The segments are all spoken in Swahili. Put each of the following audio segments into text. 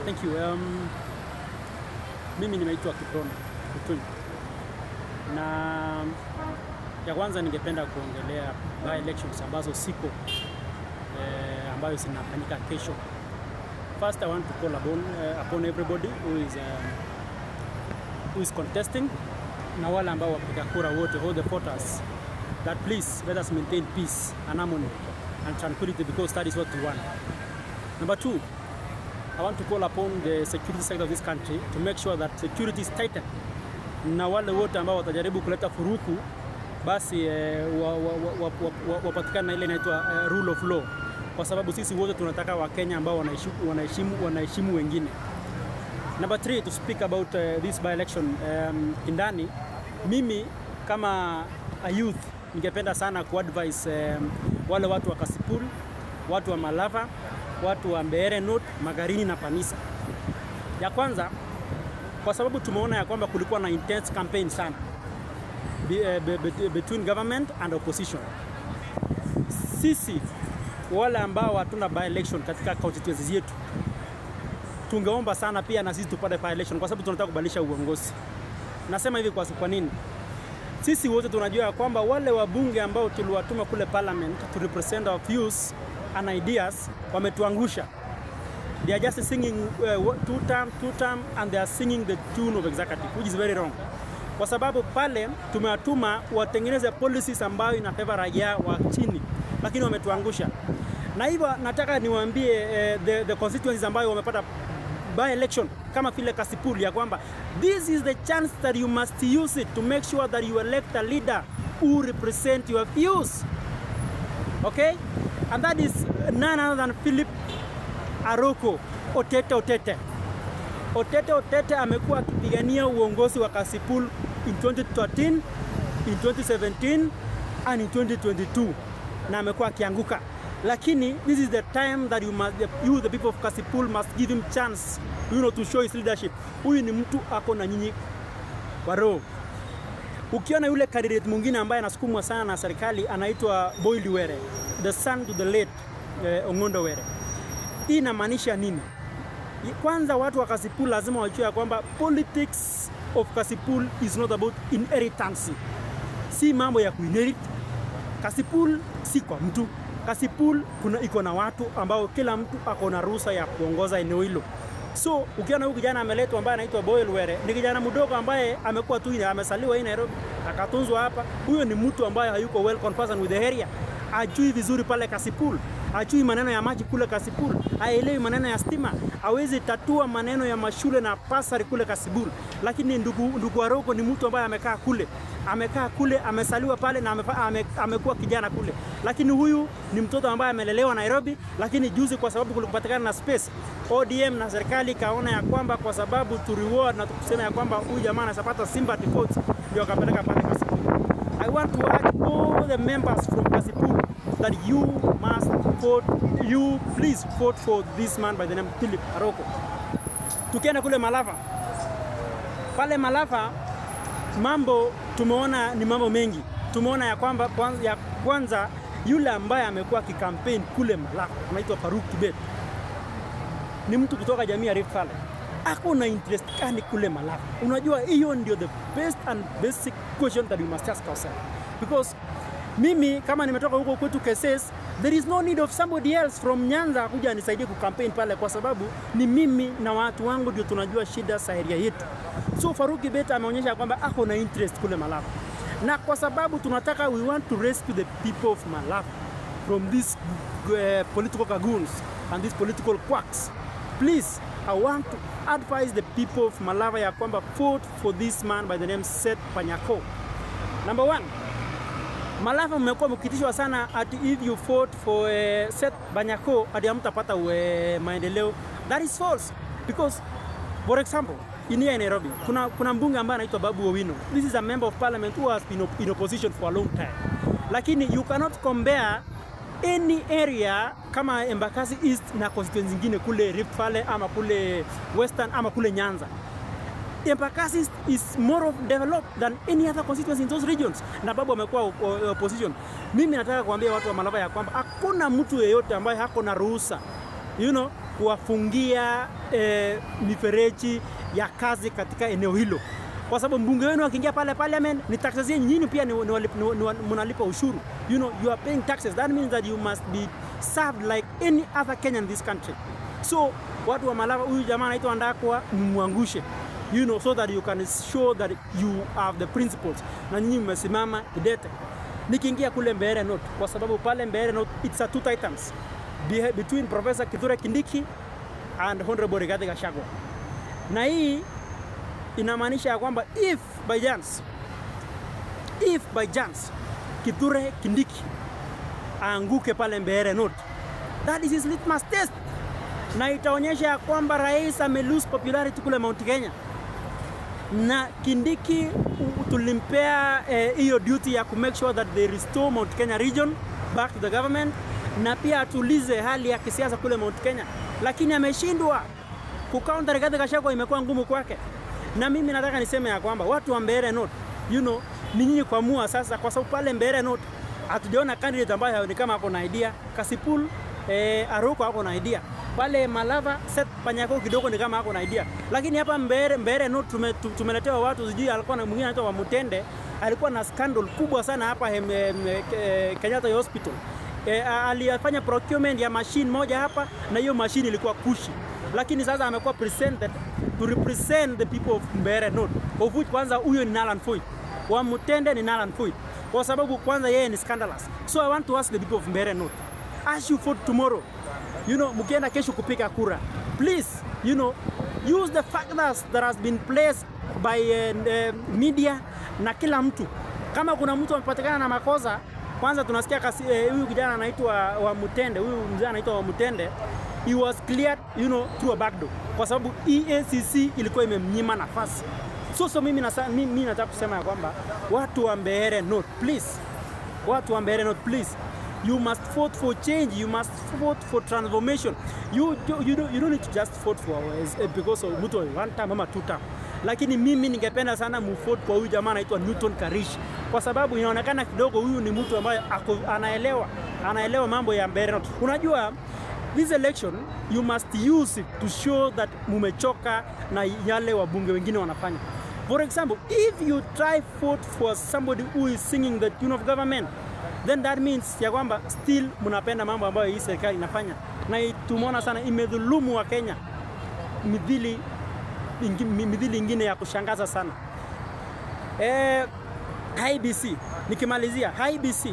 Thank you. Mimi nimeitwa Kiprono Kutuni, na ya kwanza ningependa kuongelea by elections ambazo siko ambayo zinafanyika kesho. First, I want to call upon everybody who is contesting, na wale ambao wapiga kura wote, all the voters, that please let us maintain peace and harmony and tranquility, because that is what we want. Number two, I want to call upon the security sector of this country to make sure that security is tightened, na wale wote ambao watajaribu kuleta furuku basi wapatikana ile inaitwa rule of law, kwa sababu sisi wote tunataka Wakenya ambao wanaheshimu wengine. Number 3, to speak about this by election kindani, mimi kama a youth ningependa sana kuadvise wale watu wa Kasipul, watu wa Malava, watu wa Mbeere North, Magarini na Panisa. Ya kwanza, kwa sababu tumeona ya kwamba kulikuwa na intense campaign sana between government and opposition. Sisi wale ambao hatuna by election katika constituencies yetu, tungeomba sana pia na sisi tupate by election, kwa sababu tunataka kubadilisha uongozi. Nasema hivi kwa nini? Sisi wote tunajua ya kwamba wale wabunge ambao tuliwatuma kule parliament to represent our views and ideas wametuangusha. They are just singing two term and they are singing the tune of executive, which is very wrong. Kwa sababu pale tumewatuma watengeneze policies ambayo ina favor raia wa chini, lakini wametuangusha. Na hivyo nataka niwaambie the constituencies ambayo wamepata by election kama vile Kasipul, ya kwamba this is the chance that you must use it to make sure that you elect a leader who represent your views. Okay? And that is none other than Philip Aroko Otete. Otete amekuwa akipigania uongozi wa Kasipul in 2013, in 2017 and in 2022, na amekuwa akianguka. Lakini this is the time that you the people of Kasipul must give him chance, to show his leadership. Huyu ni mtu ako na nyinyi waro. Ukiona yule candidate mwingine ambaye anasukumwa sana na serikali anaitwa Boyd Were, the son to the late Ong'ondo Were. Hii inamaanisha nini? Kwanza watu wa Kasipul lazima wajue ya kwamba politics of Kasipul is not about inheritance. Si mambo ya kuinherit. Kasipul si kwa mtu. Kasipul iko na watu ambao kila mtu ako na ruhusa ya kuongoza eneo hilo. So ukiona huyu kijana ameletwa ambaye anaitwa Boyd Were, ni kijana mdogo ambaye amekuwa tu amesaliwa hii Nairobi, akatunzwa hapa. Huyo ni mtu ambaye hayuko well conversant with the area. Ajui vizuri pale Kasipul, ajui maneno ya maji kule Kasipul, haelewi maneno ya stima, hawezi tatua maneno ya mashule na pasari kule Kasipul. Lakini ndugu Aroko ni mtu ambaye amekaa kule, amesaliwa pale na amekuwa kijana kule. Lakini huyu ni mtoto ambaye amelelewa Nairobi, lakini juzi kwa sababu kulikupatikana na space, ODM na serikali kaona ya kwamba kwa sababu to reward na kusema ya kwamba huyu jamaa anapata sympathy votes, ndio akapeleka pale Kasipul. I want to urge all the members from Kasipul that please vote for this man by the name Philip Aroko. Tukienda kule Malava, pale Malava mambo tumeona ni mambo mengi. Tumeona ya kwamba kwanza yule ambaye amekuwa kikampeni kule Malava anaitwa Faruk Kibet, ni mtu kutoka jamii ya Rift Valley. Ako na interest gani kule Malava? Unajua hiyo ndio the best and basic question that we must ask ourselves, because mimi kama nimetoka huko kwetu Keses, there is no need of somebody else from Nyanza kuja anisaidie kukampeni pale, kwa sababu ni mimi na watu wangu ndio tunajua shida za area yetu. So Faruk Kibet ameonyesha kwamba ako na interest kule Malava, na kwa sababu tunataka, we want to rescue the people of Malava from these political cagoons and these political quacks. Please, I want to advise the people of Malava ya kwamba vote for this man by the name Seth Panyako. Number 1, Malava mmekuwa mkitishwa sana at if you vote for Seth Panyako ati hamtapata maendeleo. That is false, because for example in Nairobi kuna mbunge ambaye anaitwa Babu Owino. This is a member of parliament who has been in opposition for a long time. Lakini you cannot compare any area kama Embakasi East na constituencies zingine kule Rift Valley ama kule Western ama kule Nyanza. Embakasi East is more developed than any other constituency in those regions, na Babu amekuwa opposition. Mimi nataka kuambia watu wa Malava ya kwamba hakuna mtu yeyote ambaye hako na ruhusa kuwafungia mifereji ya kazi katika eneo hilo, kwa sababu mbunge wenu akiingia pale parliament ni taxes yenu nyinyi pia mnalipa ushuru. You know, you are paying taxes. That means that you must be served like any other Kenyan in this country. So watu wa Malava, huyu jamaa anaitwa Ndakwa, mwangushe, you know, so that you can show that you have the principles na nyinyi mmesimama kidete. Nikiingia kule Mbeere North, kwa sababu pale Mbeere North it's a two titans between Professor Kithure Kindiki and Honorable Rigathi Gachagua. Na hii inamaanisha ya kwamba if by chance Kithure Kindiki aanguke pale Mbeere North, that is his litmus test, na itaonyesha ya kwamba rais ame lose popularity kule Mount Kenya. Na Kindiki tulimpea hiyo duty ya make sure that they restore Mount Kenya region back to the government, na pia atulize hali ya kisiasa kule Mount Kenya, lakini ameshindwa. Kukaunta Rigathi Gachagua imekuwa ngumu kwake. Na mimi nataka niseme ya kwamba watu wa Mbeere North, you know, ni nyinyi kuamua sasa, kwa sababu pale Mbeere North hatujaona candidate ambaye ni kama ako na idea. Kasipul Aroko ako na idea. Pale Malava Seth Panyako kidogo ni kama ako na idea. Lakini hapa Mbeere North tumeletewa watu, sijui alikuwa na mwingine anaitwa Wamutende, alikuwa na scandal kubwa sana hapa Kenyatta Hospital. Alifanya procurement ya machine moja hapa, na hiyo machine ilikuwa kushi. Lakini sasa amekuwa presented to represent the people of Mbeere North, of which kwanza huyo ni Nalan Foi, Wamutende ni Nalan Foi, kwa sababu kwanza yeye ni scandalous. So I want to ask the people of Mbeere North, as you vote tomorrow, you know, mkienda kesho kupiga kura, please, you know, use the factors that has been placed by media na kila mtu. Kama kuna mtu amepatikana na makosa, kwanza tunasikia huyu kijana anaitwa Wamutende, huyu mzee anaitwa Wamutende, he was cleared, you know, through a back door, kwa sababu EACC ilikuwa imemnyima nafasi. So mimi nataka kusema ya kwamba watu wa Mbeere North, please, watu wa Mbeere North, please, you must vote for change, you must vote for transformation. You don't need to just vote for because of mtu one time ama two time. Lakini mimi ningependa sana mvote kwa huyu jamaa anaitwa Newton Karish, kwa sababu inaonekana kidogo huyu ni mtu ambaye anaelewa mambo ya Mbeere North. Unajua, this election you must use it to show that mumechoka na yale wabunge wengine wanafanya. For example, if you try vote for somebody who is singing the tune of government, then that means ya kwamba still mnapenda mambo ambayo hii serikali inafanya, na tumeona sana imedhulumu wa Kenya midhili ingine ya kushangaza sana. IBC, nikimalizia IBC,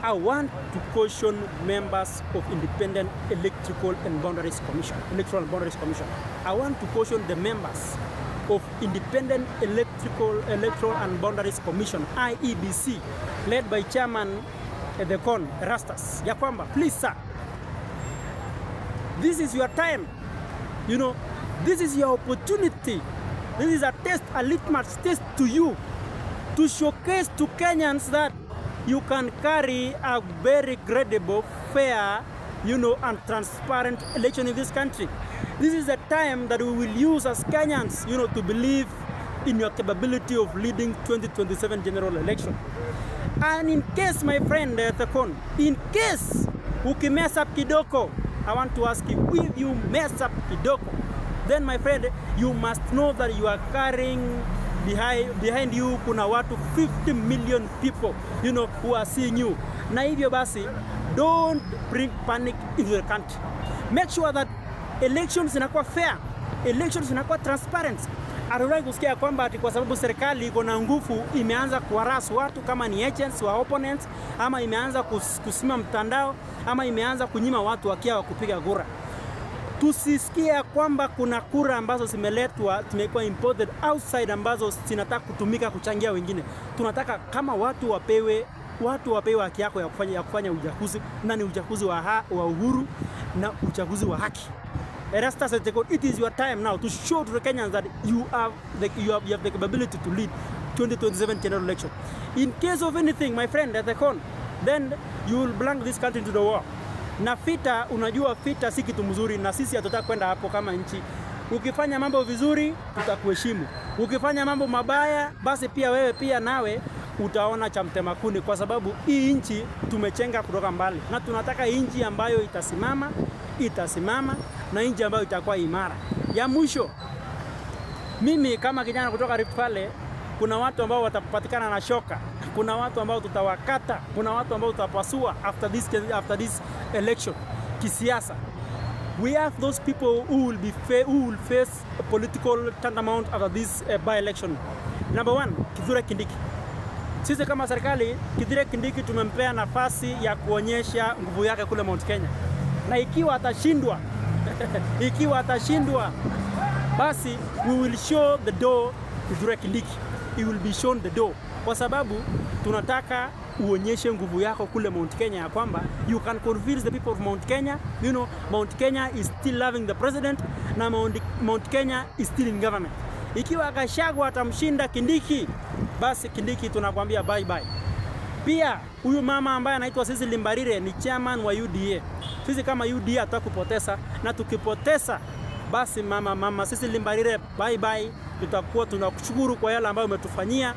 I want to caution members of Independent Electoral and Boundaries Commission. I want to caution the members of Independent Electoral and Boundaries Commission, IEBC, led by Chairman the Con Rastas, ya kwamba, please sir, this is your time, you know, this is your opportunity, this is a test, a litmus test to you, to showcase to Kenyans that you can carry a very credible, fair, you know, and transparent election in this country. This is the time that we will use as Kenyans, you know, to believe in your capability of leading 2027 general election. And in case, my friend Thekon, in case uki mess up kidogo, I want to ask you, if you mess up kidogo, then my friend, you must know that you are carrying behind you kuna watu 50 million people, you know, who are seeing you. Na hivyo basi, don't bring panic into the country. Make sure that elections zinakuwa fair, elections zinakuwa transparent. Hatutaki kusikia kwamba ati kwa sababu serikali iko na nguvu imeanza kuharass watu kama ni agents wa opponents, ama imeanza kusima mtandao, ama imeanza kunyima watu wakia wa kupiga kura. Tusisikia kwamba kuna kura ambazo zimeletwa, zimekuwa imported outside, ambazo zinataka kutumika kuchangia wengine. Tunataka kama watu wapewe haki yako ya kufanya uchaguzi, na ni uchaguzi wa uhuru na uchaguzi wa haki. Erastus, it is your time now to show to the Kenyans that you have the capability to lead 2027 general election. In case of anything, my friend, then you will blank this country into the war. Na fita, unajua fita si kitu mzuri, na sisi hatutaka kwenda hapo kama nchi. Ukifanya mambo vizuri, tutakuheshimu. Ukifanya mambo mabaya, basi pia wewe pia nawe utaona cha mtema kuni, kwa sababu hii nchi tumechenga kutoka mbali, na tunataka nchi ambayo itasimama na nchi ambayo itakuwa imara. Ya mwisho, mimi kama kijana kutoka Rift Valley, kuna watu ambao watapatikana na shoka, kuna watu ambao tutawakata, kuna watu ambao tutapasua after this election kisiasa. We have those people who will face a political tantamount after this by-election. Number one, Kithure Kindiki. Sisi kama serikali, Kithure Kindiki tumempea nafasi ya kuonyesha nguvu yake kule Mount Kenya. Na ikiwa atashindwa, basi we will show the door to Kithure Kindiki. He will be shown the door. Kwa sababu tunataka uonyeshe nguvu yako kule Mount Kenya, ya kwamba you can convince the people of Mount Kenya, you know, Mount Kenya is still loving the president na Mount Kenya is still in government. Ikiwa Gachagua atamshinda Kindiki, basi Kindiki tunakwambia bye bye. Pia huyu mama ambaye anaitwa Cecily Mbarire ni chairman wa UDA. Sisi kama UDA tutakupoteza, na tukipoteza basi mama Cecily Mbarire bye bye. Tutakuwa tunakushukuru kwa yale ambayo umetufanyia.